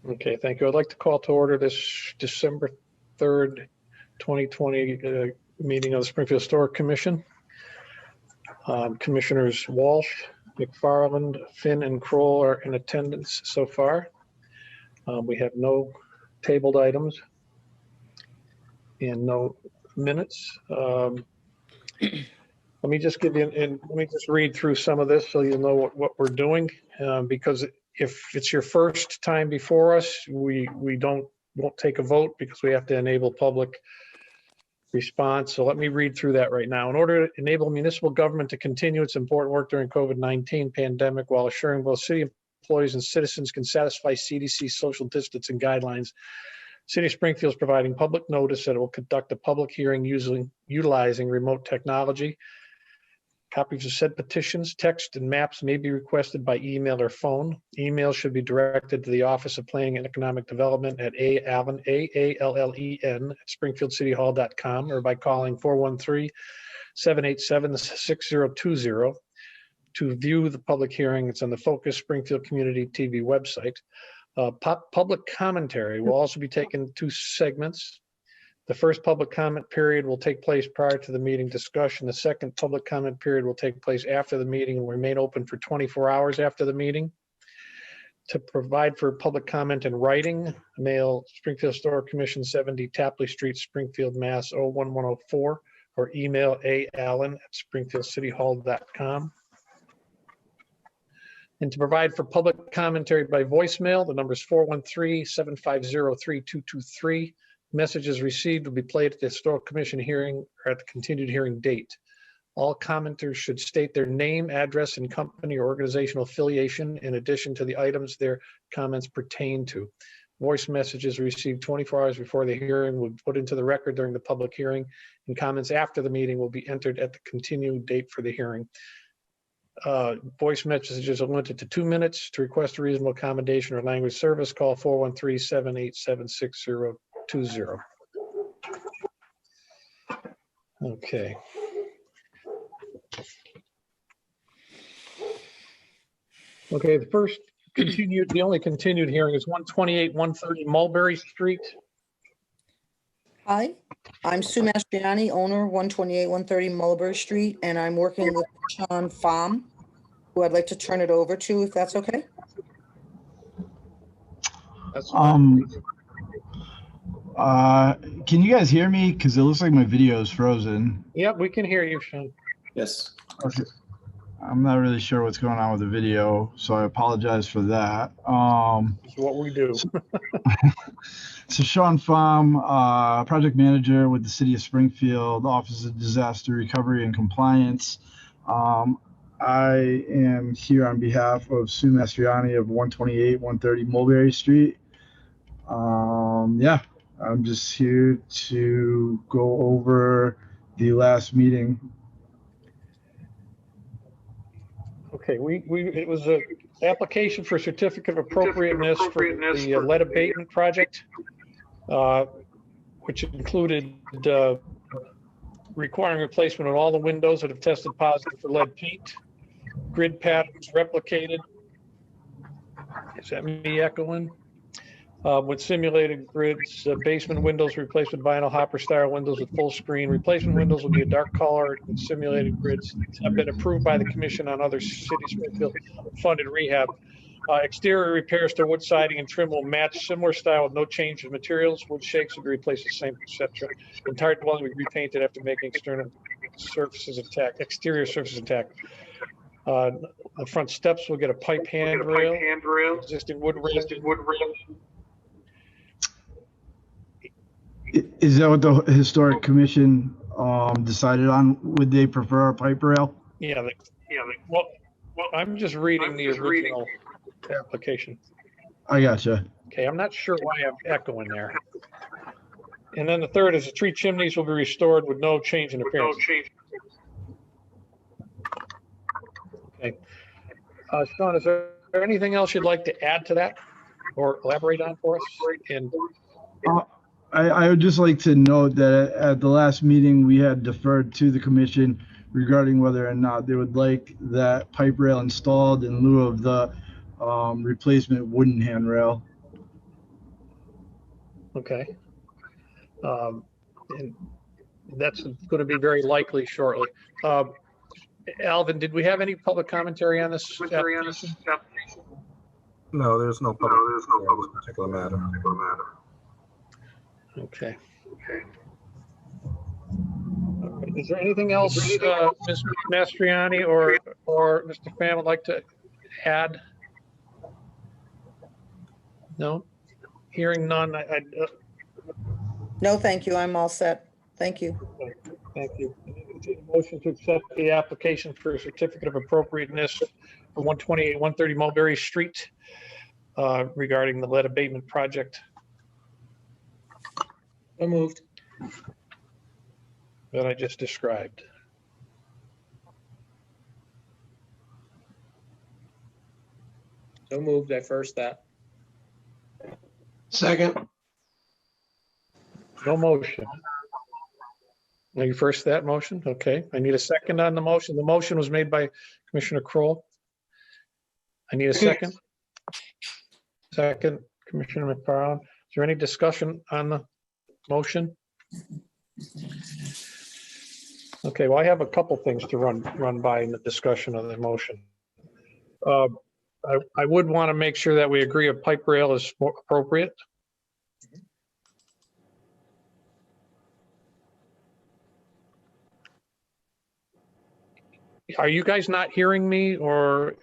Okay, thank you. I'd like to call to order this December 3rd, 2020 meeting of the Springfield Historic Commission. Commissioners Walsh, McFarland, Finn, and Kroll are in attendance so far. We have no tabled items and no minutes. Let me just give you, and let me just read through some of this so you know what we're doing, because if it's your first time before us, we won't take a vote because we have to enable public response. So let me read through that right now. In order to enable municipal government to continue its important work during COVID-19 pandemic while assuring both city employees and citizens can satisfy CDC social distancing guidelines, City of Springfield is providing public notice that it will conduct a public hearing utilizing remote technology. Copies of said petitions, text, and maps may be requested by email or phone. Email should be directed to the Office of Planning and Economic Development at Allen, A-A-L-L-E-N, at springfieldcityhall.com, or by calling 413-787-6020 to view the public hearing. It's on the Focus Springfield Community TV website. Public commentary will also be taken in two segments. The first public comment period will take place prior to the meeting discussion. The second public comment period will take place after the meeting and will remain open for 24 hours after the meeting. To provide for public comment in writing, mail Springfield Historic Commission, 70 Tapley Street, Springfield, Mass. 01104, or email allen@springfieldcityhall.com. And to provide for public commentary by voicemail, the number is 413-750-3223. Messages received will be played at the Historic Commission hearing or at the continued hearing date. All commenters should state their name, address, and company or organizational affiliation in addition to the items their comments pertain to. Voice messages received 24 hours before the hearing will be put into the record during the public hearing, and comments after the meeting will be entered at the continued date for the hearing. Voice messages are limited to 2 minutes. To request a reasonable accommodation or language service, call 413-787-6020. Okay. Okay, the only continued hearing is 128-130 Mulberry Street. Hi, I'm Sue Mastriani, owner 128-130 Mulberry Street, and I'm working with Sean Pham, who I'd like to turn it over to, if that's okay. That's fine. Can you guys hear me? Because it looks like my video is frozen. Yep, we can hear you, Sean. Yes. Okay. I'm not really sure what's going on with the video, so I apologize for that. It's what we do. So Sean Pham, project manager with the City of Springfield, Office of Disaster Recovery and Compliance. I am here on behalf of Sue Mastriani of 128-130 Mulberry Street. Yeah, I'm just here to go over the last meeting. Okay, it was an application for certificate of appropriateness for the lead abatement project, which included requiring replacement of all the windows that have tested positive for lead paint, grid patterns replicated. Is that me echoing? With simulated grids, basement windows replaced with vinyl hopper style windows with full screen. Replacement windows will be a dark color with simulated grids. Have been approved by the commission on other City of Springfield funded rehab. Exterior repairs to wood siding and trim will match similar style with no change in materials. Wood shakes will be replaced the same, etc. The entire dwelling will be repainted after making external surfaces intact, exterior surfaces intact. The front steps will get a pipe handrail. Existing wood rail. Is that what the Historic Commission decided on? Would they prefer a pipe rail? Yeah. Well, I'm just reading the original application. I gotcha. Okay, I'm not sure why I'm echoing there. And then the third is the tree chimneys will be restored with no change in appearance. Okay. Sean, is there anything else you'd like to add to that or elaborate on for us? And I would just like to note that at the last meeting, we had deferred to the commission regarding whether or not they would like that pipe rail installed in lieu of the replacement wooden handrail. Okay. And that's going to be very likely shortly. Alvin, did we have any public commentary on this application? No, there's no public comment on this particular matter. Okay. Is there anything else, Ms. Mastriani or Mr. Pham would like to add? No? Hearing none, No, thank you. I'm all set. Thank you. thank you. Motion to accept the application for a certificate of appropriateness for 128, 130 Mulberry Street regarding the lead abatement project So moved. that I just described. So moved. I first that. Second. No motion. Now you first that motion? Okay. I need a second on the motion. The motion was made by Commissioner Kroll. I need a second. Second, Commissioner McFarland. Is there any discussion on the motion? Okay, well, I have a couple things to run by in the discussion of the motion. I would want to make sure that we agree a pipe rail is more appropriate. Are you guys not hearing me, or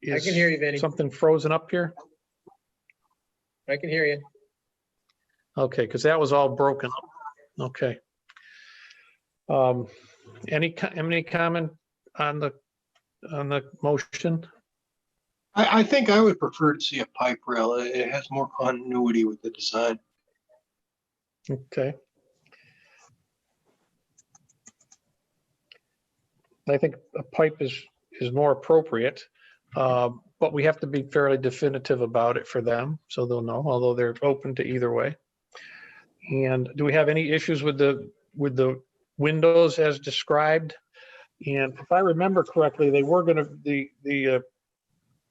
I can hear you, Vinny. something frozen up here? I can hear you. Okay, because that was all broken up. Okay. Any comment on the motion? I think I would prefer to see a pipe rail. It has more continuity with the design. Okay. I think a pipe is more appropriate, but we have to be fairly definitive about it for them, so they'll know, although they're open to either way. And do we have any issues with the windows as described? And if I remember correctly, they were going to, the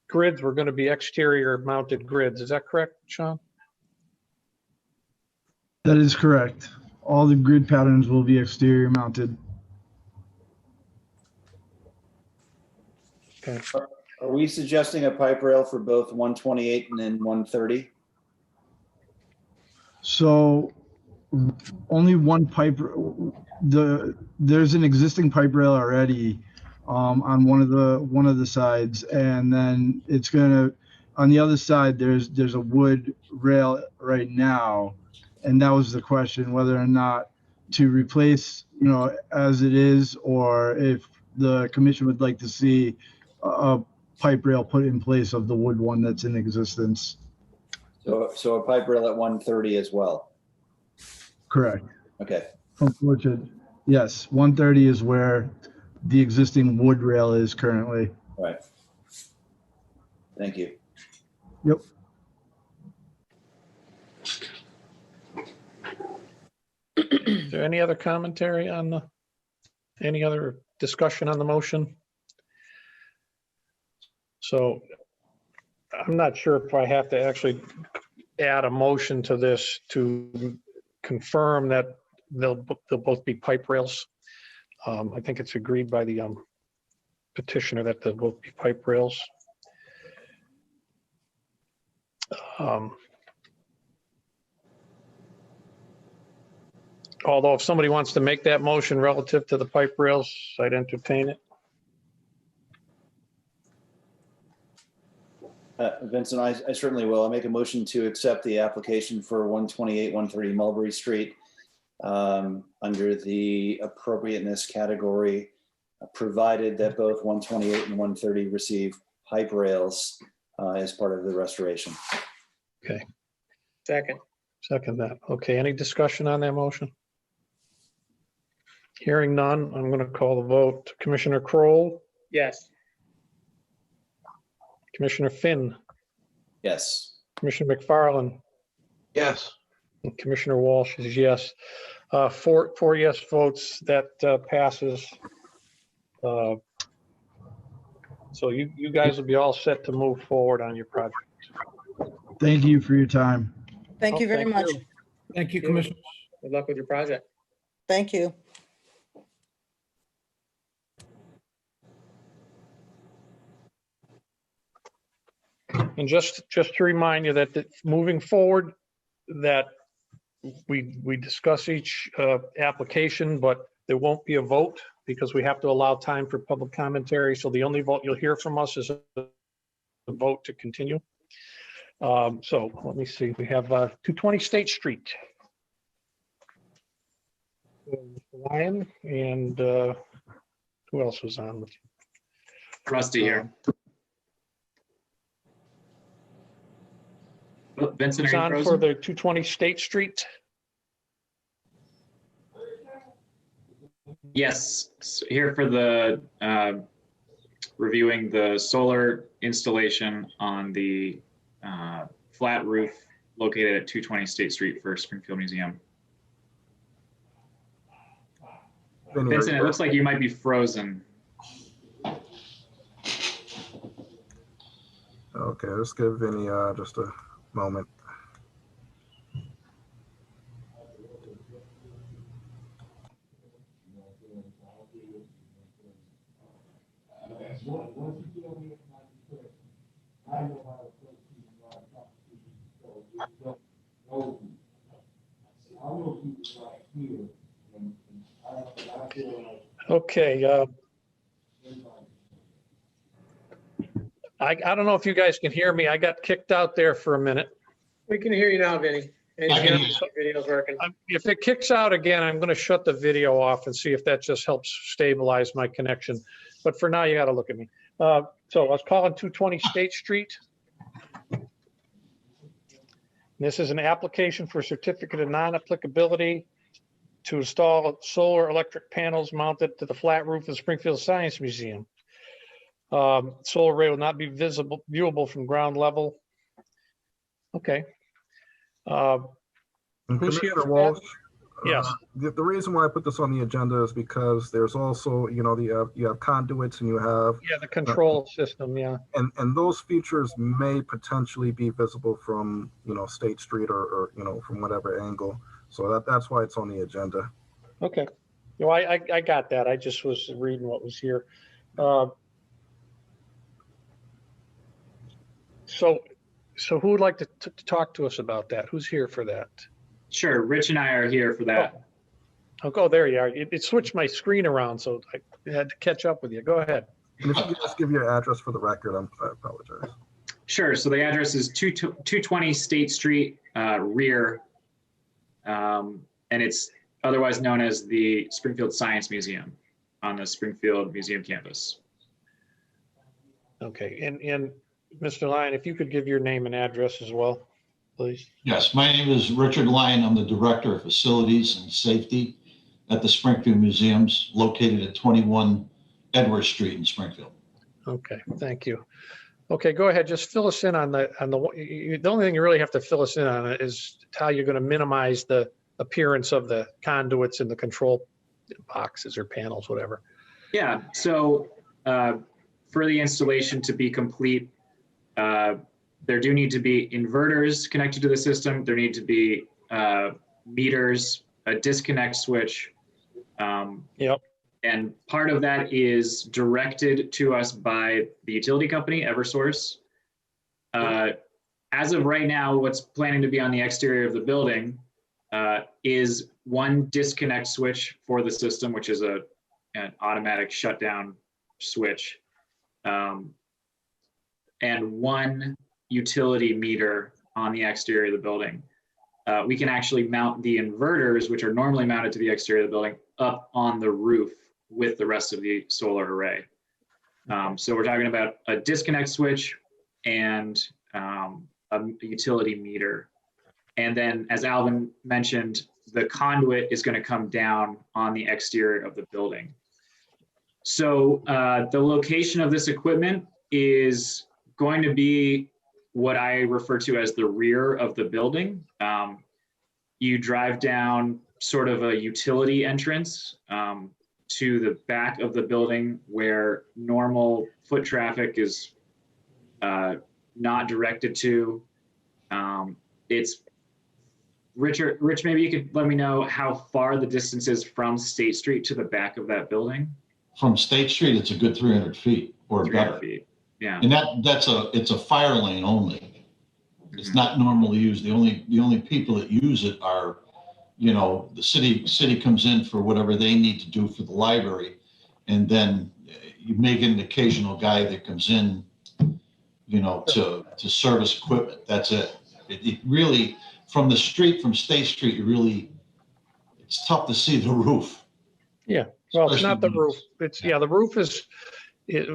grids were going to be exterior mounted grids. Is that correct, Sean? That is correct. All the grid patterns will be exterior mounted. Okay. Are we suggesting a pipe rail for both 128 and then 130? So only one pipe, there's an existing pipe rail already on one of the sides, and then it's gonna, on the other side, there's a wood rail right now, and that was the question, whether or not to replace, as it is, or if the commission would like to see a pipe rail put in place of the wood one that's in existence. So a pipe rail at 130 as well. Correct. Okay. Unfortunately, yes, 130 is where the existing wood rail is currently. All right. Thank you. Yep. Is there any other commentary on any other discussion on the motion? So I'm not sure if I have to actually add a motion to this to confirm that they'll both be pipe rails. I think it's agreed by the petitioner that they'll both be pipe rails. Although if somebody wants to make that motion relative to the pipe rails, I'd entertain it. Vincent, I certainly will. I'll make a motion to accept the application for 128, 130 Mulberry Street under the appropriateness category, provided that both 128 and 130 receive pipe rails as part of the restoration. Okay, Second. second that. Okay, any discussion on that motion? Hearing none, I'm going to call the vote. Commissioner Kroll, Yes. Commissioner Finn, Yes. Commissioner McFarland, Yes. and Commissioner Walsh is yes. Four yes votes, that passes. So you guys will be all set to move forward on your project. Thank you for your time. Thank you Oh, very thank much. you. Thank you, Commissioner. Good luck with your project. Thank you. And just to remind you that moving forward, that we discuss each application, but there won't be a vote because we have to allow time for public commentary. So the only vote you'll hear from us is a vote to continue. So let me see, we have 220 State Street. Lyon and who else was on with you? Rusty here. Vincent, Who's are you on for frozen? the 220 State Street? Yes, here for the reviewing the solar installation on the flat roof located at 220 State Street for Springfield Museum. Vinny, Vincent, it looks like you might be frozen. Okay, let's give Vinny just a moment. Okay. I don't know if you guys can hear me. I got kicked out there for a minute. We can hear you now, Vinny. Video's working. If it kicks out again, I'm going to shut the video off and see if that just helps stabilize my connection. But for now, you got to look at me. So I was calling 220 State Street. This is an application for certificate of non-applicability to install solar electric panels mounted to the flat roof of the Springfield Science Museum. Solar array will not be viewable from ground level. Okay. And Who's here Commissioner for Walsh, Yes. the reason why I put this on the agenda is because there's also, you know, you have conduits and you have, Yeah, the control system, yeah. and those features may potentially be visible from, you know, State Street or you know, from whatever angle. So that's why it's on the agenda. Okay. No, I got that. I just was reading what was here. So who would like to talk to us about that? Who's here for that? Sure, Rich and I are here for that. Oh, there you are. It switched my screen around, so I had to catch up with you. Go ahead. And if you could just give your address for the record, I apologize. Sure, so the address is 220 State Street, rear, and it's otherwise known as the Springfield Science Museum on the Springfield Museum campus. Okay, and Mr. Lyon, if you could give your name and address as well, please. Yes, my name is Richard Lyon. I'm the Director of Facilities and Safety at the Springfield Museums located at 21 Edward Street in Springfield. Okay, thank you. Okay, go ahead. Just fill us in on the only thing you really have to fill us in on is how you're going to minimize the appearance of the conduits and the control boxes or panels, whatever. Yeah, so for the installation to be complete, there do need to be inverters connected to the system. There need to be meters, a disconnect switch. Yep. And part of that is directed to us by the utility company, Eversource. As of right now, what's planning to be on the exterior of the building is one disconnect switch for the system, which is an automatic shutdown switch, and one utility meter on the exterior of the building. We can actually mount the inverters, which are normally mounted to the exterior of the building, up on the roof with the rest of the solar array. So we're talking about a disconnect switch and a utility meter. And then, as Alvin mentioned, the conduit is going to come down on the exterior of the building. So the location of this equipment is going to be what I refer to as the rear of the building. You drive down sort of a utility entrance to the back of the building where normal foot traffic is not directed to. It's Rich, maybe you could let me know how far the distance is from State Street to the back of that building? From State Street, it's a good 300 feet or 300 better. feet. Yeah. And it's a fire lane only. It's not normally used. The only people that use it are, the city comes in for whatever they need to do for the library. And then you may get an occasional guy that comes in, to service equipment. That's it. It really, from State Street, it's tough to see the roof. Yeah, well, it's not the Especially when roof. The roof is,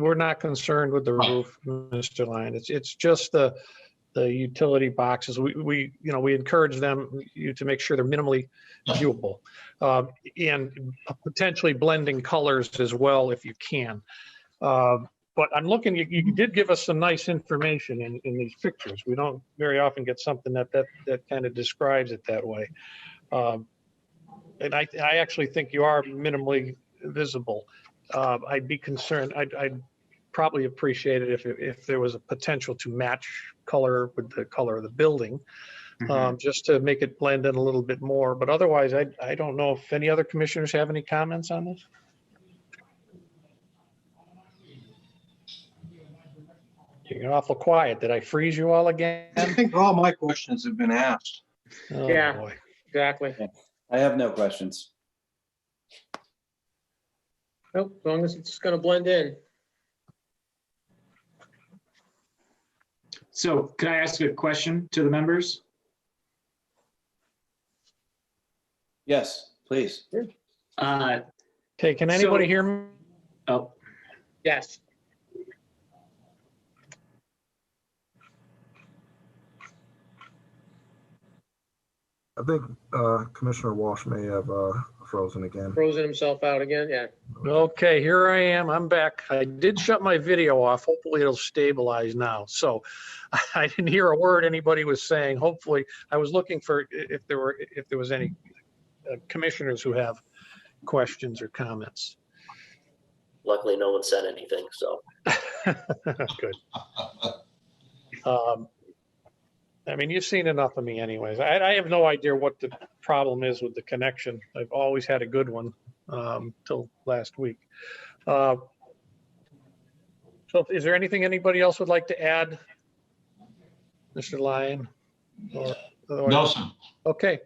we're not concerned with the Right. roof, Mr. Lyon. It's just the utility boxes. We encourage you to make sure they're minimally viewable. And potentially blending colors as well if you can. But I'm looking, you did give us some nice information in these pictures. We don't very often get something that kind of describes it that way. And I actually think you are minimally visible. I'd be concerned, I'd probably appreciate it if there was a potential to match color with the color of the building, just to make it blend in a little bit more. But otherwise, I don't know if any other commissioners have any comments on this? You're awful quiet. Did I freeze you all again? I think all my questions have been asked. Oh, Yeah. boy. Exactly. I have no questions. Nope, as long as it's gonna blend in. So could I ask a question to the members? Yes, please. Okay, can anybody hear me? Oh, Yes. I think Commissioner Walsh may have frozen again. Frozen himself out again, yeah. Okay, here I am. I'm back. I did shut my video off. Hopefully it'll stabilize now. So I didn't hear a word anybody was saying. Hopefully, I was looking for if there was any commissioners who have questions or comments. Luckily, no one said anything, so. Good. I mean, you've seen enough of me anyways. I have no idea what the problem is with the connection. I've always had a good one till last week. So is there anything anybody else would like to add? Mr. Lyon? Or otherwise? No, sir. Okay.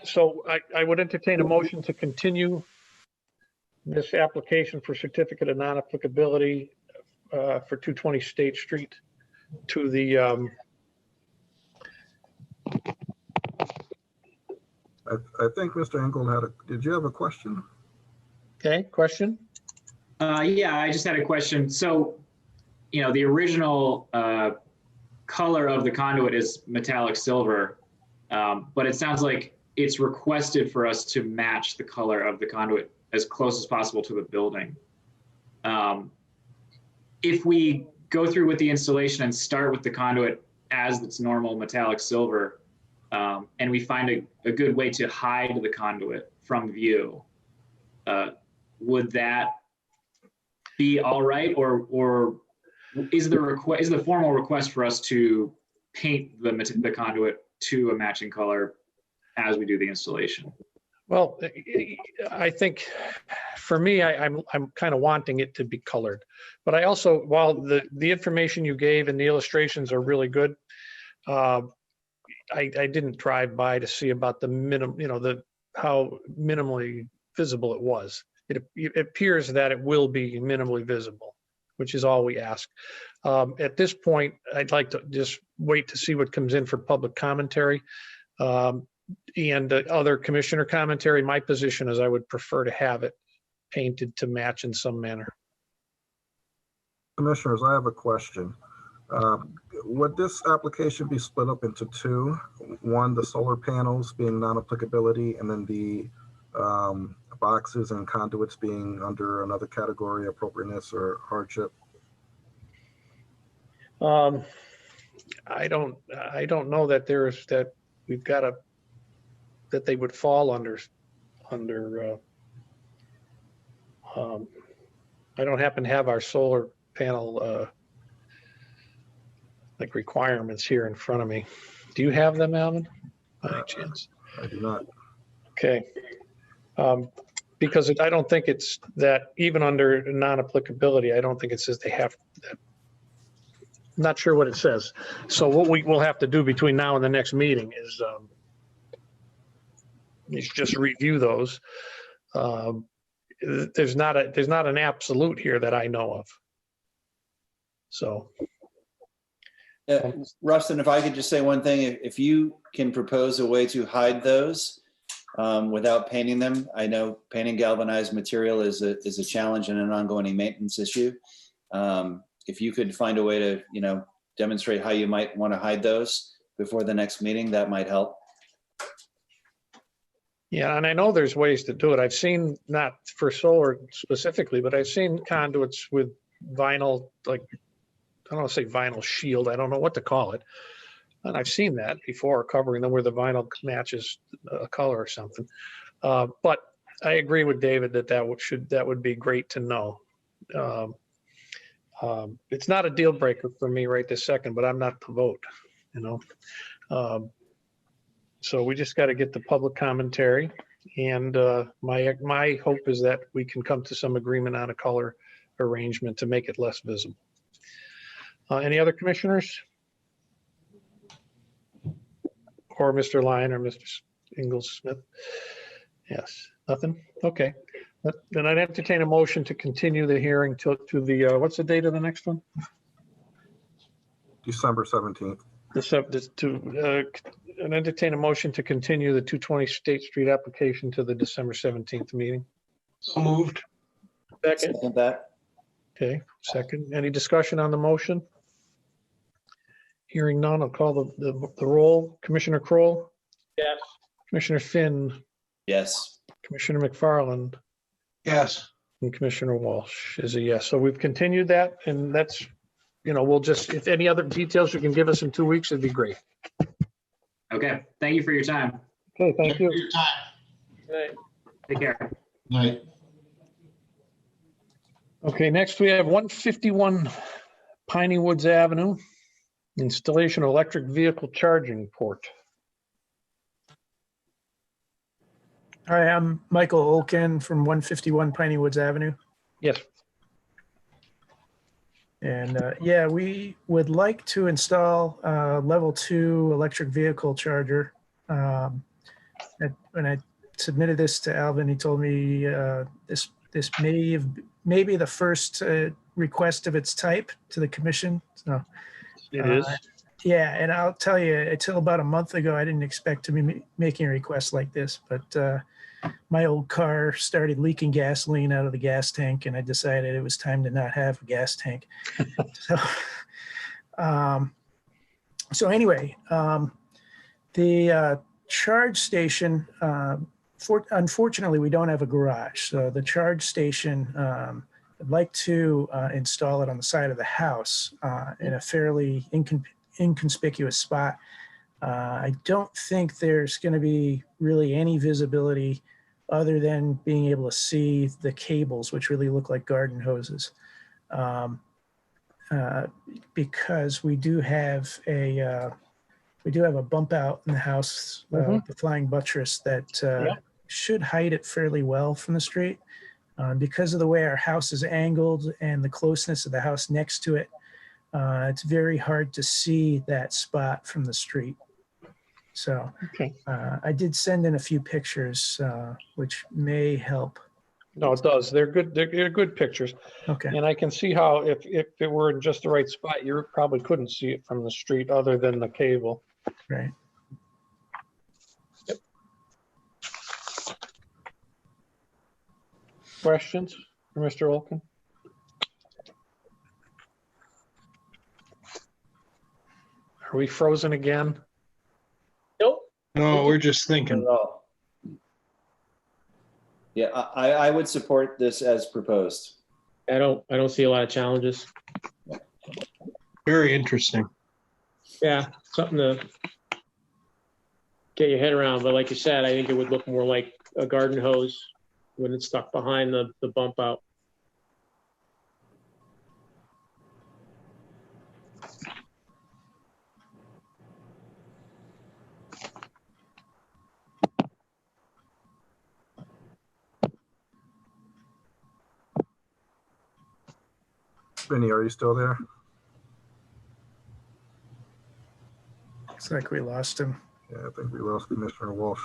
So I would entertain a motion to continue this application for certificate of non-applicability for 220 State Street to the, I think Mr. Engel did you have a question? okay, question? yeah, I just had a question. So, the original color of the conduit is metallic silver, but it sounds like it's requested for us to match the color of the conduit as close as possible to the building. If we go through with the installation and start with the conduit as its normal metallic silver, and we find a good way to hide the conduit from view, would that be all right? Or is the formal request for us to paint the conduit to a matching color as we do the installation? Well, I think for me, I'm kind of wanting it to be colored, but I also, while the information you gave and the illustrations are really good, I didn't drive by to see about the how minimally visible it was. It appears that it will be minimally visible, which is all we ask. At this point, I'd like to just wait to see what comes in for public commentary. And other commissioner commentary. My position is I would prefer to have it painted to match in some manner. Commissioners, I have a question. Would this application be split up into two? One, the solar panels being non-applicability, and then the boxes and conduits being under another category, appropriateness or hardship? I don't know that we've got that they would fall under. I don't happen to have our solar panel like requirements here in front of me. Do you have them, Alvin? By any chance? I do not. Okay. Because I don't think it's that, even under non-applicability, I don't think it says they have, I'm not sure what it says. So what we will have to do between now and the next meeting is just review those. There's not an absolute here that I know of. So. Rustin, if I could just say one thing, if you can propose a way to hide those without painting them, I know painting galvanized material is a challenge and an ongoing maintenance issue. If you could find a way to, demonstrate how you might want to hide those before the next meeting, that might help. Yeah, and I know there's ways to do it. I've seen, not for solar specifically, but I've seen conduits with vinyl, like, I don't want to say vinyl shield, I don't know what to call it. And I've seen that before, covering them where the vinyl matches a color or something. But I agree with David that would be great to know. It's not a deal breaker for me right this second, but I'm not the vote, So we just got to get the public commentary, and my hope is that we can come to some agreement on a color arrangement to make it less visible. Any other commissioners? Or Mr. Lyon or Mr. Ingalls Smith? Yes, nothing? Okay. Then I'd entertain a motion to continue the hearing to the, what's the date of the next one? December 17th. And entertain a motion to continue the 220 State Street application to the December 17th meeting. So moved. Second. That. Okay, second. Any discussion on the motion? Hearing none, I'll call the roll. Commissioner Kroll? Yes. Commissioner Finn? Yes. Commissioner McFarland? Yes. And Commissioner Walsh is a yes. So we've continued that, and that's, we'll just, if any other details you can give us in 2 weeks, it'd be great. Okay, thank you for your time. Okay, thank you. For your time. Right. Take care. Night. Okay, next we have 151 Piney Woods Avenue, installation of electric vehicle charging port. Hi, I'm Michael Olkin from 151 Piney Woods Avenue. Yes. And yeah, we would like to install a level 2 electric vehicle charger. When I submitted this to Alvin, he told me this may be the first request of its type to the commission. So It is. yeah, and I'll tell you, until about a month ago, I didn't expect to be making a request like this, but my old car started leaking gasoline out of the gas tank, and I decided it was time to not have a gas tank. So anyway, the charge station, unfortunately, we don't have a garage. So the charge station, I'd like to install it on the side of the house in a fairly inconspicuous spot. I don't think there's going to be really any visibility other than being able to see the cables, which really look like garden hoses, because we do have a bump out in the house, the flying buttress that should hide it fairly well from the street. Because of the way our house is angled and the closeness of the house next to it, it's very hard to see that spot from the street. So I did send in a few pictures, which may help. No, it does. They're good. They're good pictures. Okay. And I can see how if it were in just the right spot, you probably couldn't see it from the street other than the cable. Right. Yep. Questions for Mr. Olkin? Are we frozen again? Nope. No, we're just thinking. Yeah, I would support this as proposed. I don't see a lot of challenges. Very interesting. Yeah, something to get your head around. But like you said, I think it would look more like a garden hose when it's stuck behind the bump out. Vinny, are you still there? Looks like we lost him. Yeah, I think we lost Commissioner Walsh.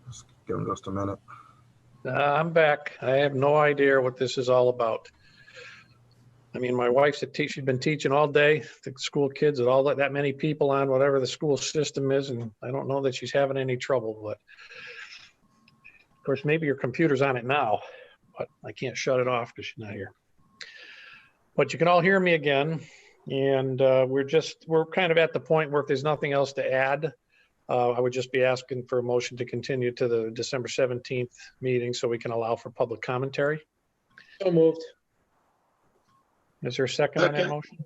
Just give him just a minute. I'm back. I have no idea what this is all about. I mean, my wife's she's been teaching all day, the school kids and all that many people on whatever the school system is, and I don't know that she's having any trouble, but of course, maybe your computer's on it now, but I can't shut it off because she's not here. But you can all hear me again, and we're kind of at the point where if there's nothing else to add, I would just be asking for a motion to continue to the December 17th meeting so we can allow for public commentary. So moved. Is there a second on that Second. motion?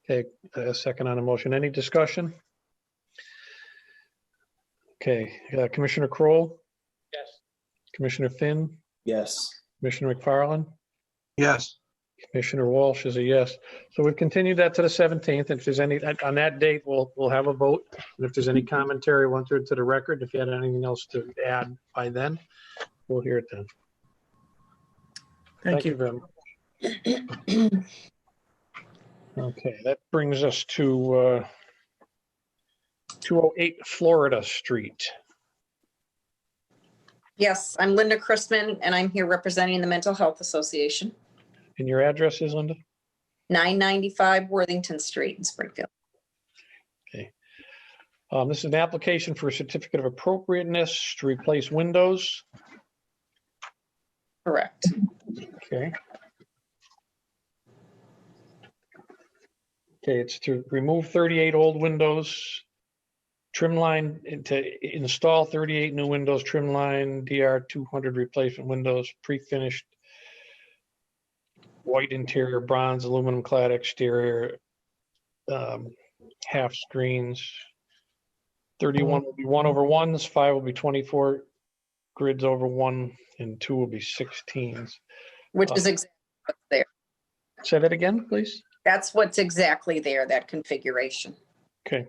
Okay, a second on the motion. Any discussion? Okay, Commissioner Kroll, Yes. Commissioner Finn, Yes. Commissioner McFarland, Yes. Commissioner Walsh is a yes. So we've continued that to the 17th. If there's any, on that date, we'll have a vote. And if there's any commentary, we'll enter it to the record. If you had anything else to add by then, we'll hear it then. Thank you. very much. Okay, that brings us to 208 Florida Street. Yes, I'm Linda Chrisman, and I'm here representing the Mental Health Association, And your address is, Linda? 995 Worthington Street in Springfield. Okay. This is an application for a certificate of appropriateness to replace windows. Correct. Okay. Okay, it's to remove 38 old windows, trim line, to install 38 new windows, trim line, DR 200 replacement windows, pre-finished white interior, bronze, aluminum clad exterior, half screens. 31 will be 1/1s, 5 will be 24 grids over 1, and 2 will be 16s. Which is exactly what's there. Say that again, please. That's what's exactly there, that configuration. Okay.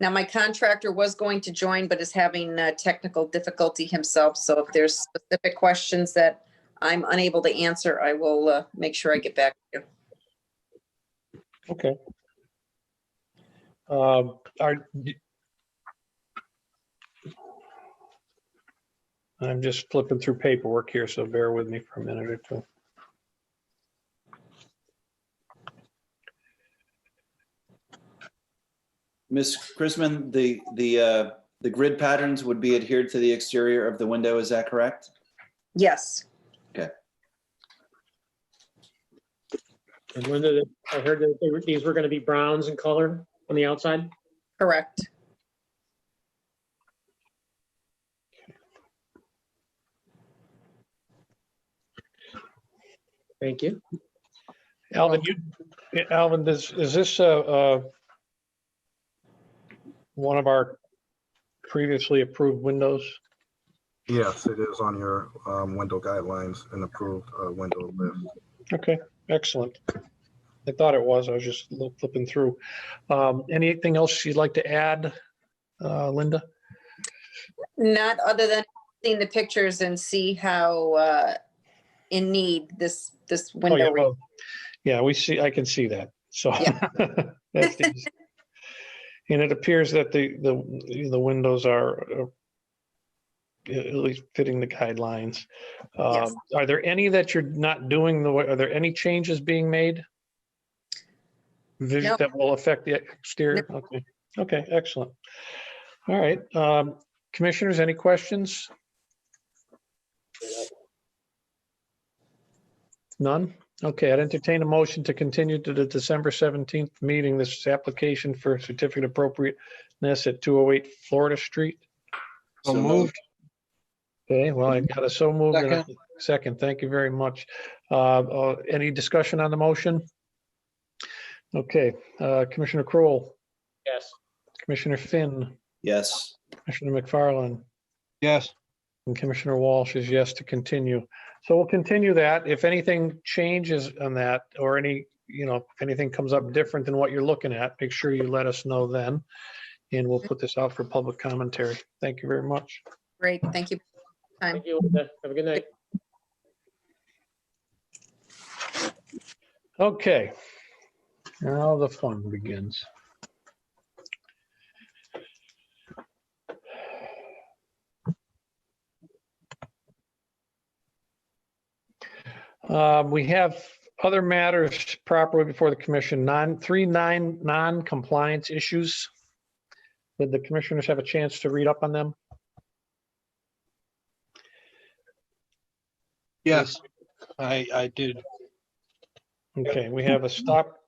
Now, my contractor was going to join, but is having technical difficulty himself. So if there's specific questions that I'm unable to answer, I will make sure I get back to you. Okay. I'm just flipping through paperwork here, so bear with me for a minute or two. Ms. Chrisman, the grid patterns would be adhered to the exterior of the window, is that correct? Yes. Okay. And Linda, I heard that these were going to be browns in color on the outside? Correct. Thank you. Alvin, is this one of our previously approved windows? Yes, it is on your window guidelines and approved window list. Okay, excellent. I thought it was. I was just flipping through. Anything else you'd like to add, Linda? Not other than seeing the pictures and see how in need this window. Oh, yeah, well, yeah, we see. I can see that. So Yeah. that's easy. And it appears that the windows are at least fitting the guidelines. Yes. Are there any that you're not doing the way? Are there any changes being made? Nope. That will affect the exterior? Nope. Okay. Okay, excellent. All right. Commissioners, any questions? None? Okay, I'd entertain a motion to continue to the December 17th meeting. This is application for certificate of appropriateness at 208 Florida Street. So moved. Okay, well, I got a so moved and a Second. second. Thank you very much. Any discussion on the motion? Okay, Commissioner Kroll, Yes. Commissioner Finn, Yes. Commissioner McFarland, Yes. and Commissioner Walsh is yes to continue. So we'll continue that. If anything changes on that or any, if anything comes up different than what you're looking at, make sure you let us know then. And we'll put this out for public commentary. Thank you very much. Great, thank you. Time. Thank you, Linda. Have a good night. Okay. Now the fun begins. We have other matters properly before the commission, three non-compliance issues. Did the commissioners have a chance to read up on them? Yes, I did. Okay, we have a stop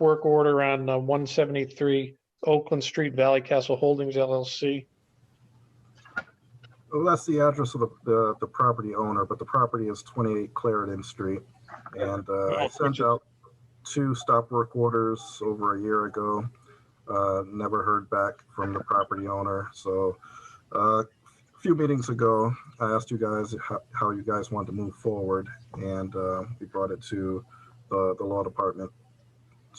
work order on 173 Oakland Street, Valley Castle Holdings LLC. Well, that's the address of the property owner, but the property is 28 Clarendon Street. And I sent out 2 stop work orders over a year ago. Never heard back from the property owner. So a few meetings ago, I asked you guys how you guys want to move forward, and we brought it to the law department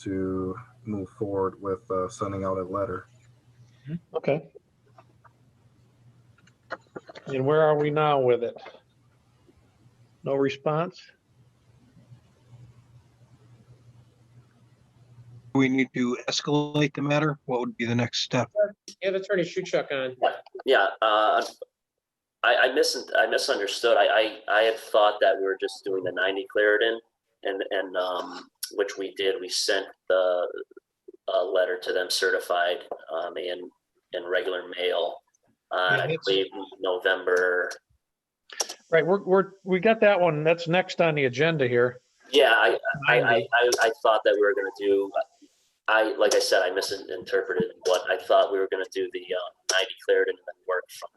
to move forward with sending out a letter. Okay. And where are we now with it? No response? We need to escalate the matter. What would be the next step? You have Attorney Shuchuk on. Yeah, I misunderstood. I had thought that we were just doing the 90 Clarendon, and which we did. We sent the letter to them certified in regular mail on, I believe, November. Right, we got that one. That's next on the agenda here. Yeah, I thought that we were going to do. Like I said, I misinterpreted what I thought we were going to do, the 90 Clarendon, and then work from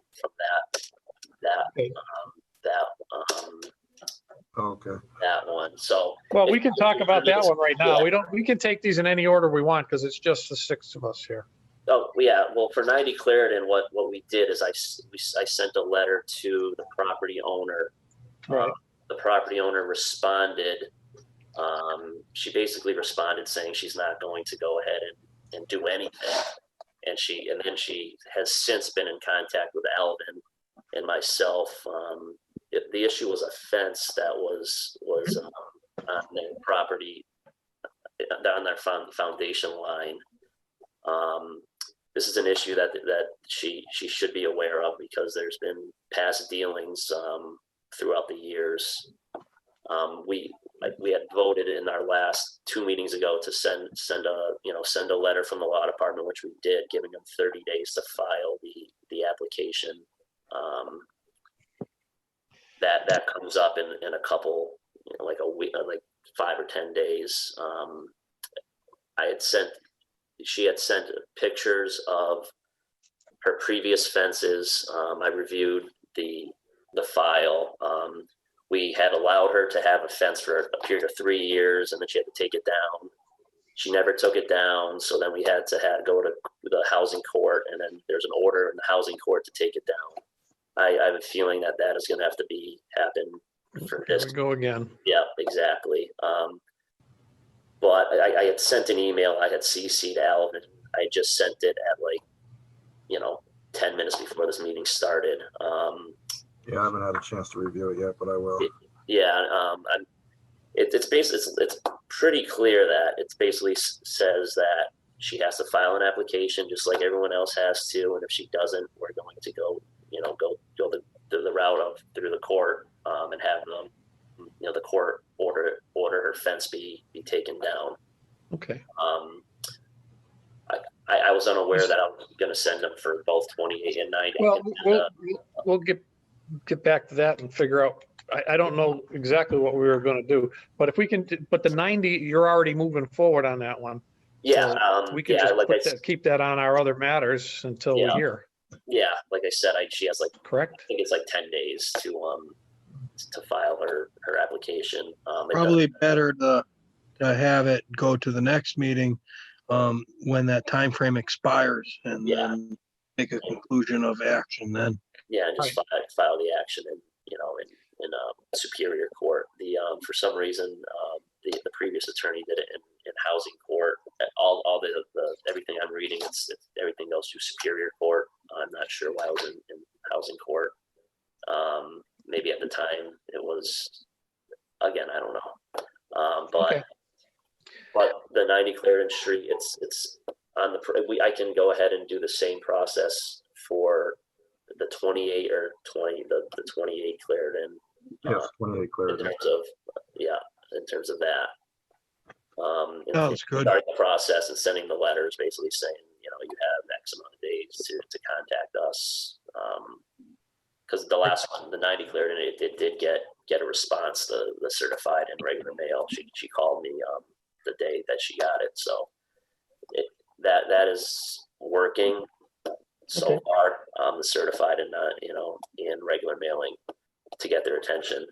that one. So well, we can talk about that one right now. We can take these in any order we want because it's just the 6 of us here. Oh yeah, well, for 90 Clarendon, what we did is I sent a letter to the property owner. Right. The property owner responded. She basically responded saying she's not going to go ahead and do anything, and then she has since been in contact with Alvin and myself. The issue was a fence that was on their property, on their foundation line. This is an issue that she should be aware of because there's been past dealings throughout the years. We had voted in our last 2 meetings ago to send a letter from the law department, which we did, giving them 30 days to file the application. That comes up in a couple, like a week, like 5 or 10 days. She had sent pictures of her previous fences. I reviewed the file. We had allowed her to have a fence for a period of 3 years, and then she had to take it down. She never took it down, so then we had to go to the housing court, and then there's an order in the housing court to take it down. I have a feeling that is going to have to happen for this. Here we go again. Yeah, exactly. But I had sent an email. I had CC'd Alvin. I just sent it at 10 minutes before this meeting started. Yeah, I haven't had a chance to review it yet, but I will. It's pretty clear that it basically says that she has to file an application just like everyone else has to, and if she doesn't, we're going to go the route of through the court and have them, the court order her fence be taken down. Okay. I was unaware that I was going to send them for both 28 and 90. Well, we'll get back to that and figure out. I don't know exactly what we were going to do, but if we can, but the 90, you're already moving forward on that one. Yeah, so we can just keep that on our other matters until we hear. Yeah, like I said, she has correct. I think it's 10 days to file her application. Probably better to have it go to the next meeting when that time frame expires, and then make a conclusion of action then. Yeah, and just file the action in Superior Court. For some reason the previous attorney did it in housing court. All the everything I'm reading, it's everything goes to Superior Court. I'm not sure why it was in was, again, I don't know. Okay. But the 90 Clarendon Street, it's on I can go ahead and do the same process for the 28 or 20, the 28 Clarendon. Yes, 28 In Clarendon. terms of, in terms of that. Sounds good. Starting the process and sending the letters, basically saying, you have X amount of days to contact us. Because the last one, the 90 Clarendon, it did get a response, the certified and regular mail. She called me the day that she got it, so that is working so far. The certified and and regular mailing to get their attention.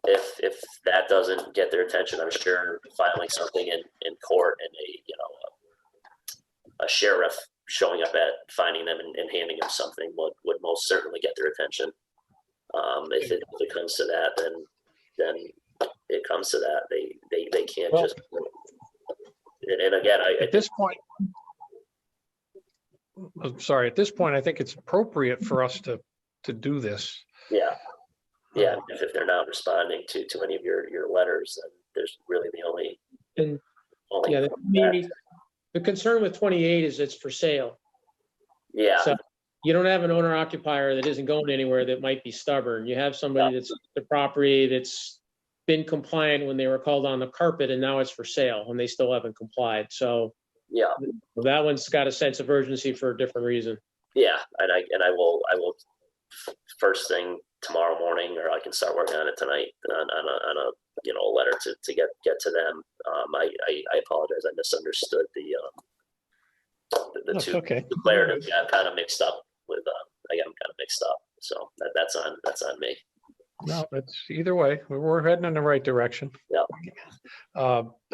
If that doesn't get their attention, I'm sure filing something in court and a sheriff showing up at finding them and handing them something would most certainly get their attention. If it comes to that, then it comes to that. They can't just. And again, at this point, I'm sorry. At this point, I think it's appropriate for us to do this. Yeah. If they're not responding to any of your letters, then there's really the only. The concern with 28 is it's for sale. Yeah. So you don't have an owner occupier that isn't going anywhere that might be stubborn. You have somebody that's the property that's been compliant when they were called on the carpet, and now it's for sale and they still haven't complied. So that one's got a sense of urgency for a different reason. Yeah, and I will first thing tomorrow morning, or I can start working on it tonight on a letter to get to them. I apologize. I misunderstood the two. Okay. The Clarendon got kind of mixed up with. I got them kind of mixed up. So that's on me. No, it's either way. We're heading in the right direction. Yeah.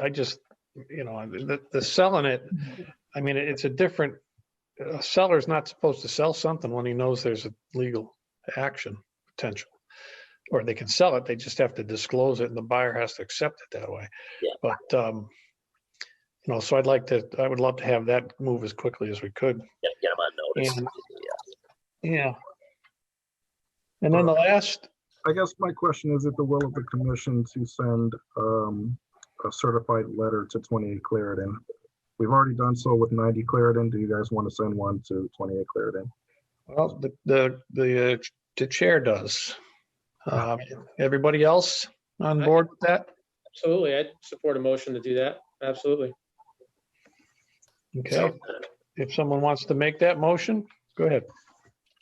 I just, the selling it. I mean, it's a different. A seller's not supposed to sell something when he knows there's a legal action potential, or they can sell it. They just have to disclose it, and the buyer has to accept it that way. Yeah. But so I would love to have that move as quickly as we could. Yeah, get them on notice. Yeah. And then the last. I guess my question is, at the will of the commission to send a certified letter to 28 Clarendon. We've already done so with 90 Clarendon. Do you guys want to send one to 28 Clarendon? Well, the chair does. Everybody else on board with that? Absolutely. I'd support a motion to do that. Absolutely. Okay. If someone wants to make that motion, go ahead.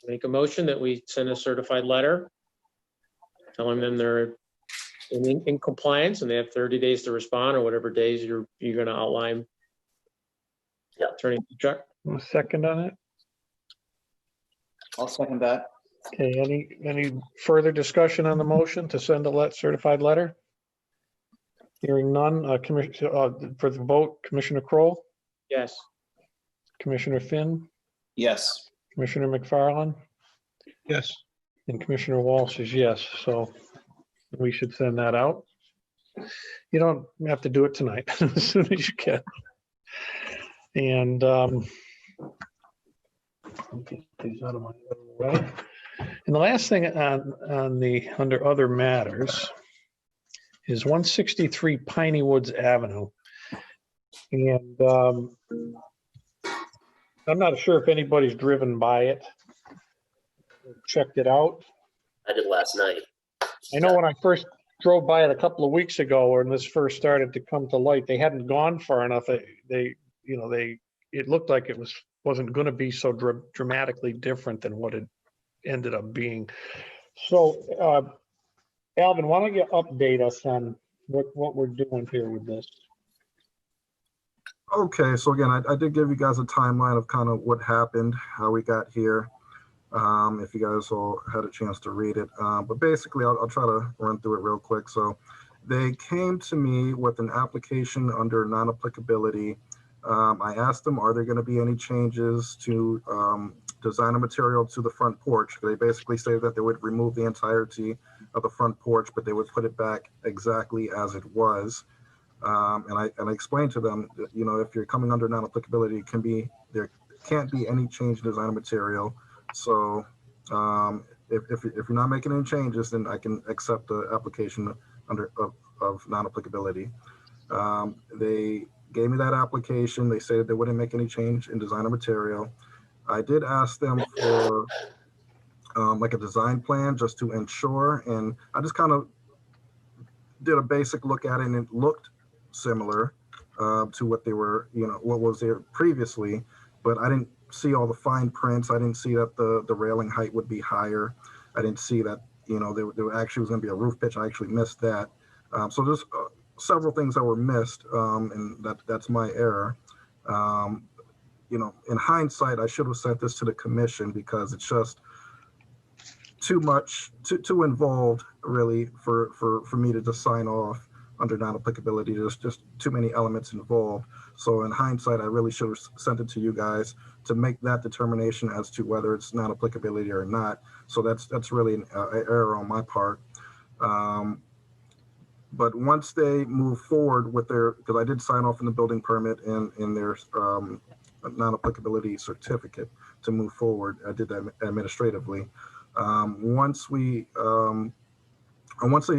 Make a motion that we send a certified letter telling them they're in compliance and they have 30 days to respond, or whatever days you're going to outline. Yeah. Attorney Chuck. A second on it. I'll second that. Okay. Any further discussion on the motion to send a certified letter? Hearing none. For the vote, Commissioner Kroll, Yes. Commissioner Finn, Yes. Commissioner McFarland, Yes. and Commissioner Walsh is yes. So we should send that out. You don't have to do it tonight. As soon as you can. And get these out of my way. And the last thing under other matters is 163 Piney Woods Avenue. And I'm not sure if anybody's driven by it, checked it out. I did last night. I know when I first drove by it a couple of weeks ago, when this first started to come to light, they hadn't gone far enough. It looked like it wasn't going to be so dramatically different than what it ended up being. So, Alvin, why don't you update us on what we're doing here with this? Okay, so again, I did give you guys a timeline of kind of what happened, how we got here. If you guys all had a chance to read it, but basically I'll try to run through it real quick. So they came to me with an application under non-applicability. I asked them, are there going to be any changes to designer material to the front porch? They basically say that they would remove the entirety of the front porch, but they would put it back exactly as it was. And I explained to them that, if you're coming under non-applicability, there can't be any change in designer material. So if you're not making any changes, then I can accept the application of non-applicability. They gave me that application. They said they wouldn't make any change in design or material. I did ask them for like a design plan just to ensure, and I just kind of did a basic look at it, and it looked similar to what they were, what was there previously, but I didn't see all the fine prints. I didn't see that the railing height would be higher. I didn't see that, there actually was going to be a roof pitch. I actually missed that. So there's several things that were missed, and that's my error. In hindsight, I should have sent this to the commission because it's just too much, too involved, really, for me to just sign off under non-applicability. There's just too many elements involved. So in hindsight, I really should have sent it to you guys to make that determination as to whether it's non-applicability or not. So that's really an error on my part. But once they move forward with because I did sign off on the building permit and in their non-applicability certificate to move forward, I did that administratively. Once they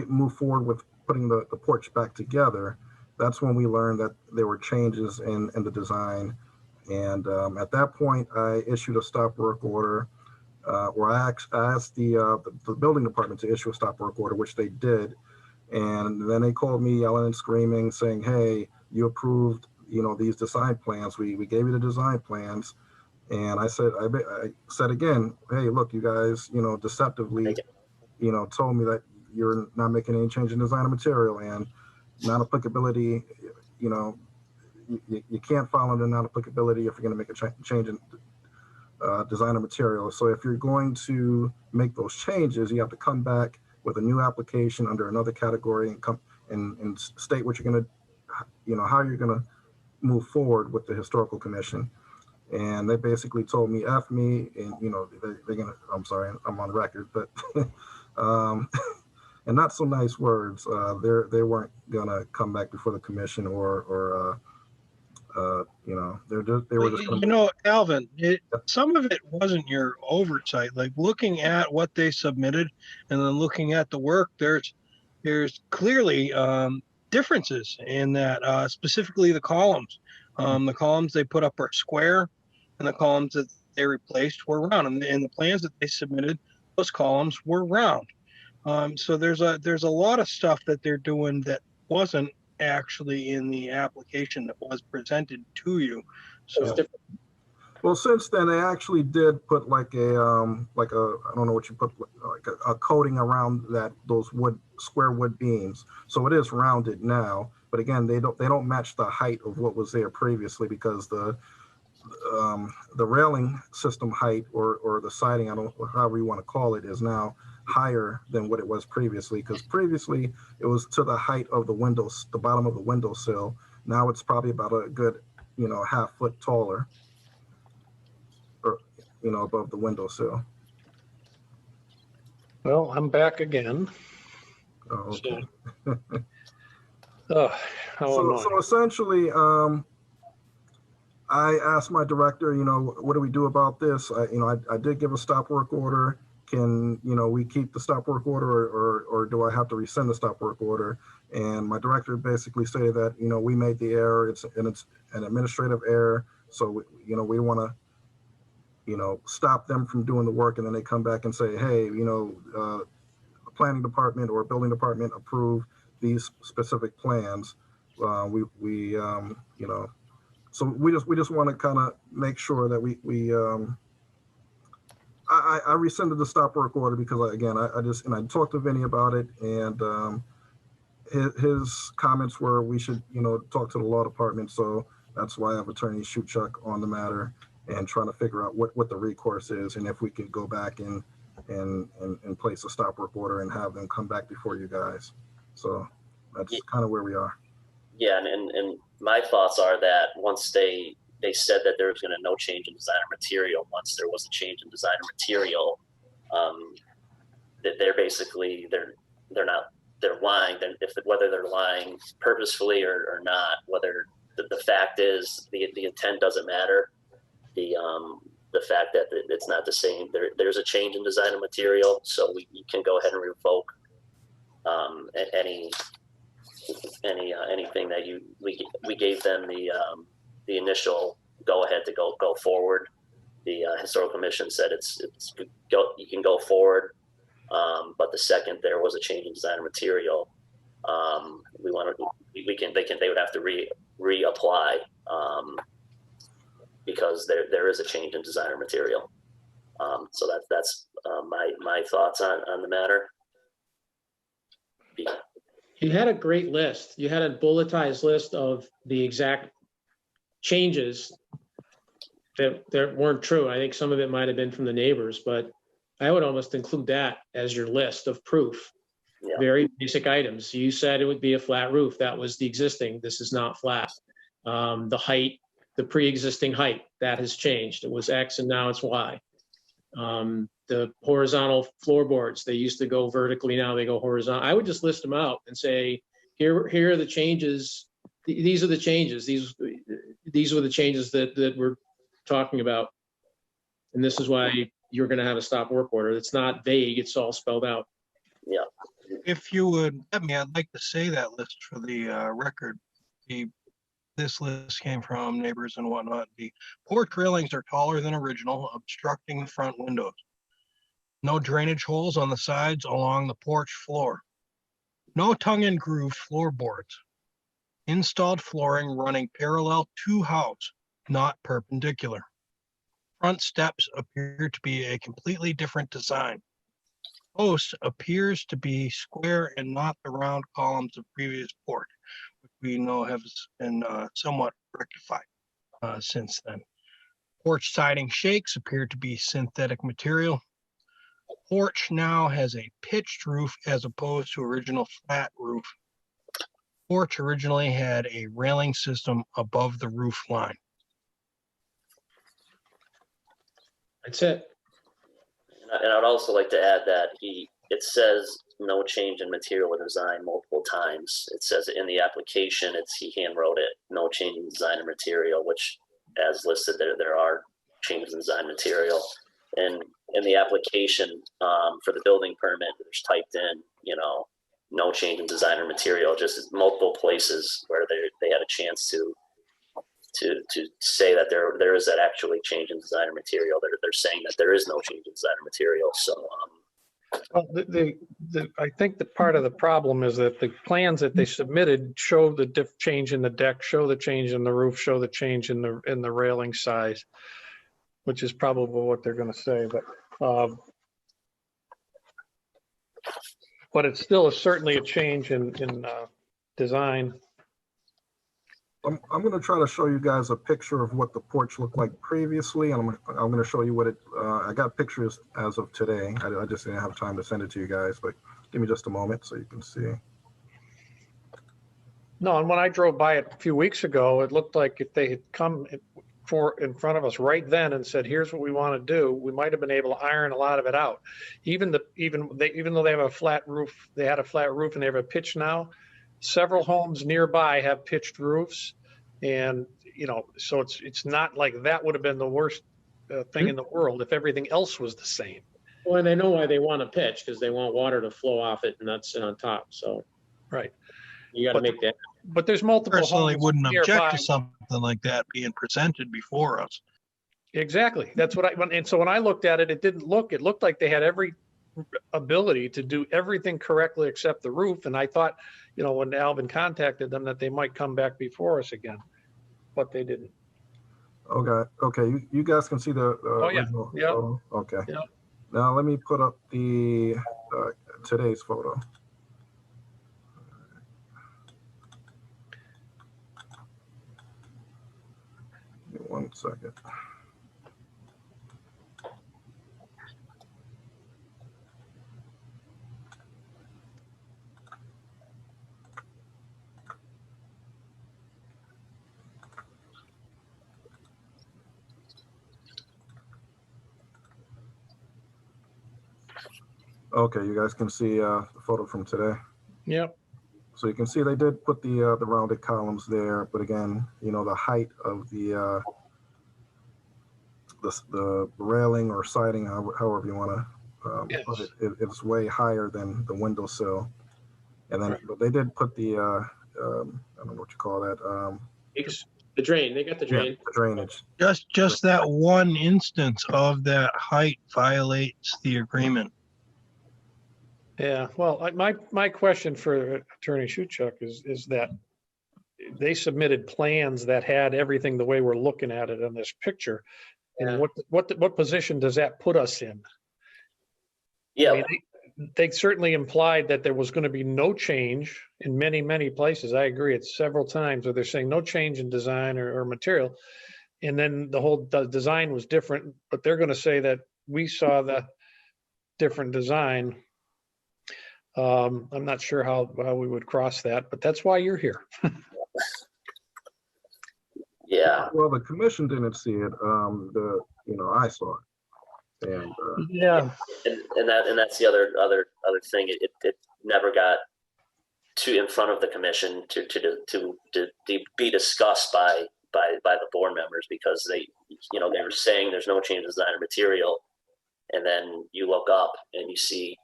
move forward with putting the porch back together, that's when we learned that there were changes in the design. And at that point, I issued a stop work order, or I asked the building department to issue a stop work order, which they did. And then they called me yelling and screaming, saying, "Hey, you approved, these design plans. We gave you the design plans." And I said again, "Hey, look, you guys, deceptively, told me that you're not making any change in design or material, and non-applicability, you can't file under non-applicability if you're going to make a change in design or material. So if you're going to make those changes, you have to come back with a new application under another category and come and state what you're going to, how you're going to move forward with the historical commission." And they basically told me, "F me," and they're gonna. I'm sorry, I'm on record, but and not so nice words. They weren't gonna come back before the commission, or they were just gonna. Alvin, some of it wasn't your oversight. Like looking at what they submitted and then looking at the work, there's clearly differences in that, specifically the columns. The columns they put up are square, and the columns that they replaced were round. And in the plans that they submitted, those columns were round. So there's a lot of stuff that they're doing that wasn't actually in the application that was presented to you. So, well, since then they actually did put like a I don't know what you put, like a coating around those square wood beams. So it is rounded now. But again, they don't match the height of what was there previously, because the railing system height or the siding, I don't know, however you want to call it, is now higher than what it was previously, because previously it was to the height of the windows, the bottom of the windowsill. Now it's probably about a good, half foot taller, or, above the windowsill. Well, I'm back again. Oh, okay. So essentially, I asked my director, what do we do about this? I did give a stop work order. Can, we keep the stop work order, or do I have to rescind the stop work order? And my director basically stated that, we made the error. It's an administrative error. So, we want to, stop them from doing the work. And then they come back and say, "Hey, the planning department or building department approved these specific plans." So we just want to kind of make sure that I rescinded the stop work order because I talked to Vinny about it, and his comments were we should talk to the law department. So that's why I have Attorney Shutchuk on the matter and trying to figure out what the recourse is, and if we can go back and place a stop work order and have them come back before you guys. So that's kind of where we are. Yeah, and my thoughts are that once they said that there was going to no change in design or material, once there was a change in design or material, that they're lying. Whether they're lying purposefully or not, whether the fact is the intent doesn't matter. the fact that it's not the same. There's a change in design and material, so we can go ahead and revoke anything that we gave them the initial go ahead to go forward. The historical commission said you can go forward, but the second there was a change in design and material, they would have to reapply because there is a change in design or material. So that's my thoughts on the matter. You had a great list. You had a bulletized list of the exact changes that weren't true. I think some of it might have been from the neighbors, but I would almost include that as your list of proof. Yeah. Very basic items. You said it would be a flat roof. That was the existing. This is not flat. The height, the pre-existing height, that has changed. It was X and now it's Y. The horizontal floorboards, they used to go vertically, now they go horizontal. I would just list them out and say, here are the changes. These are the changes. These were the changes that we're talking about. And this is why you're going to have a stop work order. It's not vague. It's all spelled out. Yeah. If you would let me, I'd like to say that list for the record. This list came from neighbors and whatnot. The porch railings are taller than original, obstructing the front windows. No drainage holes on the sides along the porch floor. No tongue and groove floorboards. Installed flooring running parallel to house, not perpendicular. Front steps appear to be a completely different design. Post appears to be square and not the round columns of previous porch, which we know have been somewhat rectified since then. Porch siding shakes appear to be synthetic material. Porch now has a pitched roof as opposed to original flat roof. Porch originally had a railing system above the roof line. That's it. And I'd also like to add that it says no change in material or design multiple times. It says in the application, he hand wrote it, no change in design or material, which as listed there are changes in design material. And in the application for the building permit, there's typed in, no change in design or material, just multiple places where they had a chance to say that there is that actually change in design or material. They're saying that there is no change in design or material. So Well, I think that part of the problem is that the plans that they submitted show the change in the deck, show the change in the roof, show the change in the railing size, which is probably what they're going to say. But it's still certainly a change in design. I'm going to try to show you guys a picture of what the porch looked like previously, and I'm going to show you what I got pictures as of today. I just didn't have time to send it to you guys, but give me just a moment so you can see. No, and when I drove by it a few weeks ago, it looked like if they had come in front of us right then and said, here's what we want to do, we might have been able to iron a lot of it out. Even though they have a flat roof, they had a flat roof and they have a pitch now. Several homes nearby have pitched roofs, and so it's not like that would have been the worst thing in the world if everything else was the same. Well, and they know why they want to pitch, because they want water to flow off it and not sit on top. So right, you got to make that. But there's multiple. Personally, homes wouldn't nearby. object to something like that being presented before us. Exactly. That's what and so when I looked at it, it looked like they had every ability to do everything correctly except the roof. And I thought, when Alvin contacted them, that they might come back before us again, but they didn't. Okay. You guys can see the original photo? Okay. Yeah. Now let me put up the today's photo. Give me 1 second. Okay, you guys can see the photo from today. Yep. So you can see they did put the rounded columns there, but again, the height of the the railing or siding, however you want to Yes. put it, it's way higher than the windowsill. And then, but they did put the, I don't know what you call that. The drain, they got the Yeah, drain. the drainage. Just that one instance of that height violates the agreement. Yeah, well, my question for Attorney Shuchuk is that they submitted plans that had everything the way we're looking at it in this picture. And Yeah. what position does that put us in? Yeah, I mean, they certainly implied that there was going to be no change in many, many places. I agree. It's several times where they're saying no change in design or material. And then the whole design was different, but they're going to say that we saw the different design. I'm not sure how we would cross that, but that's why you're here. yeah. Well, the commission didn't see it. I saw it. And Yeah. And that's the other thing. It never got in front of the commission to be discussed by the board members, because they were saying there's no change in design or material, and then you look up and you see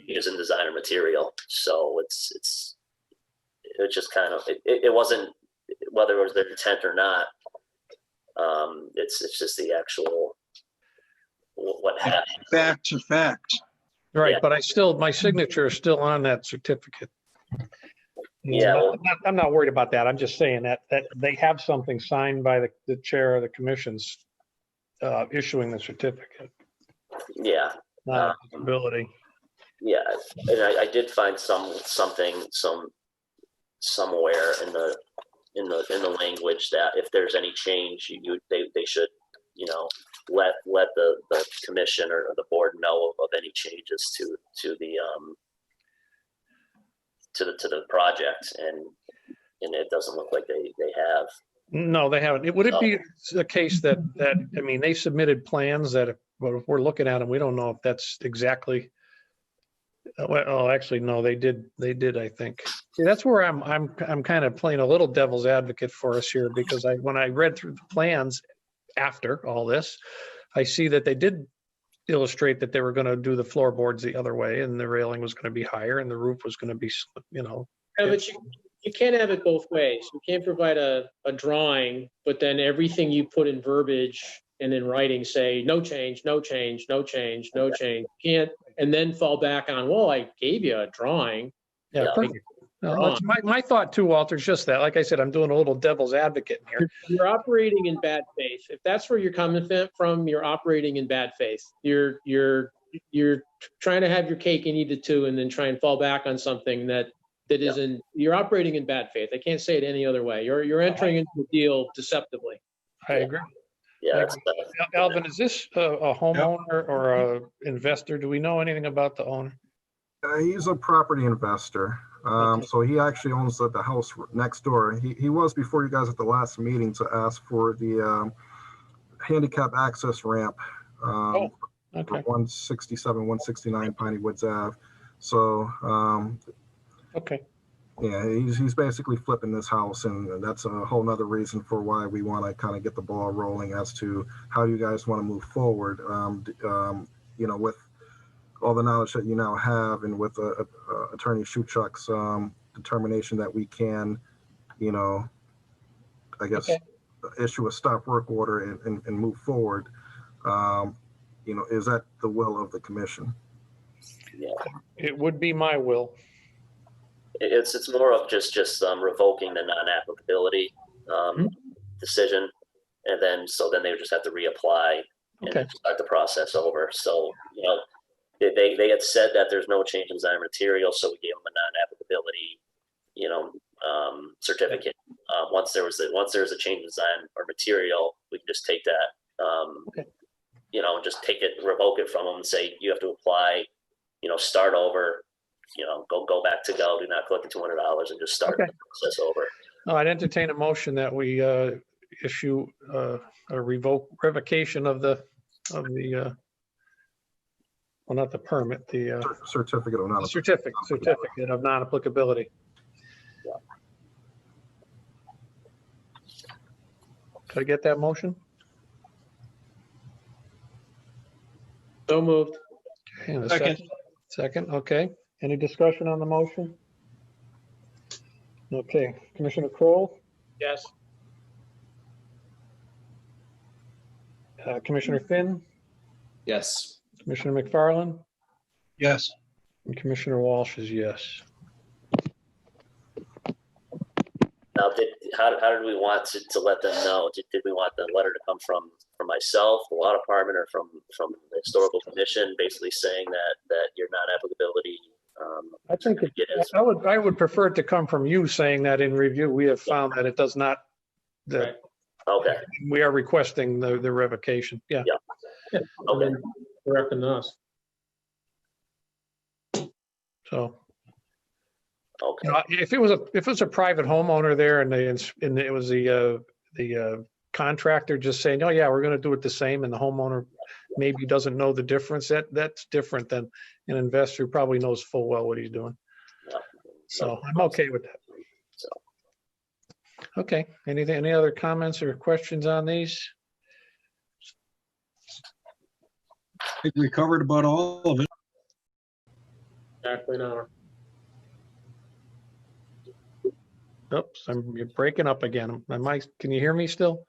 using design or material. So it's just kind of it wasn't, whether it was their intent or not. It's just the actual what happened. Facts are facts. Right, Yeah. but my signature is still on that certificate. Yeah, well, I'm not worried about that. I'm just saying that they have something signed by the chair of the commission's issuing the certificate. yeah. Not ability. Yeah, and I did find something somewhere in the language that if there's any change, they should let the commission or the board know of any changes to the project, and it doesn't look like they have. No, they haven't. Would it be the case that I mean, they submitted plans that if we're looking at them, we don't know if that's exactly. Well, actually, no, they did. I think. See, that's where I'm kind of playing a little devil's advocate for us here, because when I read through the plans after all this, I see that they did illustrate that they were going to do the floorboards the other way, and the railing was going to be higher, and the roof was going to be, Yeah, but you can't have it both ways. You can't provide a drawing, but then everything you put in verbiage and in writing say no change, no change, no change, no change. You can't, and then fall back on, well, I gave you a drawing. Yeah, Yeah. perfect. No, that's my thought too, Walter. Is just that, like I said, I'm doing a little devil's advocate here. You're operating in bad faith. If that's where you're coming from, you're operating in bad faith. You're trying to have your cake and eat it too, and then try and fall back on something that isn't. You're operating in bad faith. I can't say it any other way. You're entering into a deal deceptively. I agree. Yeah, Alvin, is this a homeowner or a investor? Do we know anything about the owner? he's a property investor. So he actually owns the house next door. He was before you guys at the last meeting to ask for the handicap access ramp. Okay. 167, 169 Piney Woods Ave. So Okay. yeah, he's basically flipping this house, and that's a whole nother reason for why we want to kind of get the ball rolling as to how you guys want to move forward. With all the knowledge that you now have, and with Attorney Shuchuk's determination that we can, issue a stop work order and move forward. Is that the will of the commission? Yeah. It would be my will. It's more of just revoking the non-applicability decision, and then they would just have to reapply and start the process over. So they had said that there's no change in design material, so we gave them a non-applicability certificate. Once there was a change in design or material, we can just take that just take it, revoke it from them, and say you have to apply, start over. Go back to go. Do not collect the $200 and just start the process over. I'd entertain a motion that we issue a revocation of the well, not the permit, the certificate of certificate of non-applicability. Could I get that motion? So moved. And a Second. second? Second, okay. Any discussion on the motion? Okay, Commissioner Kroll, Yes. Commissioner Finn, Yes. Commissioner McFarland, Yes. and Commissioner Walsh is yes. Now, how did we want to let them know? Did we want the letter to come from myself, the law department, or from the historical commission, basically saying that your non-applicability? I think I would prefer it to come from you saying that in review. We have found that it does not, that Okay. we are requesting the revocation. Yeah. Yeah. Okay. Directing us. So, Okay. you know, if it was a private homeowner there and it was the contractor just saying, oh yeah, we're going to do it the same, and the homeowner maybe doesn't know the difference, that's different than an investor who probably knows full well what he's doing. So I'm okay with that. So. Okay, any other comments or questions on these? I think we covered about all of it. Exactly an hour. Oops, you're breaking up again. My mic, can you hear me still?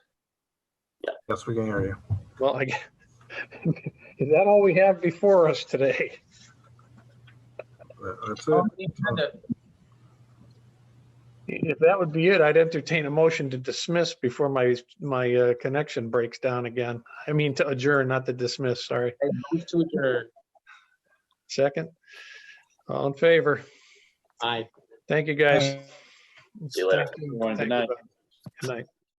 Yes, we can hear you. Well, is that all we have before us today? That's it. If that would be it, I'd entertain a motion to dismiss before my connection breaks down again. I mean to adjourn, not to dismiss, sorry. Move to adjourn. Second? All in favor? Aye. Thank you, guys. See you later. Thank you. Good night. Good night.